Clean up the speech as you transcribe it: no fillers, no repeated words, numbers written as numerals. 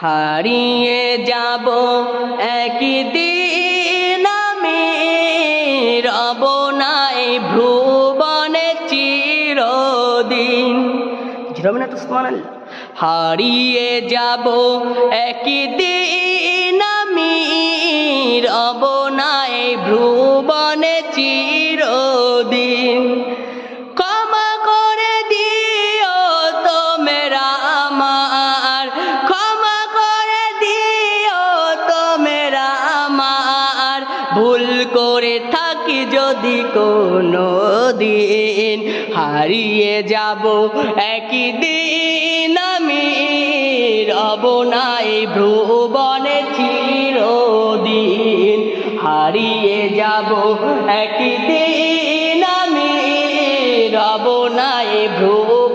হারিয়ে যাব একদিন আমি, রব নাই ভ্রুবনে চিরদিন। রবে না তো সুবহানাল্লাহ। হারিয়ে যাব একদিন আমি, রব নাই ভ্রুবনে চিরদিন। ক্ষমা করে দিও তোমরা আমার, ক্ষমা করে দিও তোমরা আমার, ভুল করে থাকি যদি কোনো দিন। হারিয়ে যাব একদিন আমি, রব নাই ভ্রুবনে চিরদিন। হারিয়ে যাব একদিন আমি, রব নাই ভ্রুবনে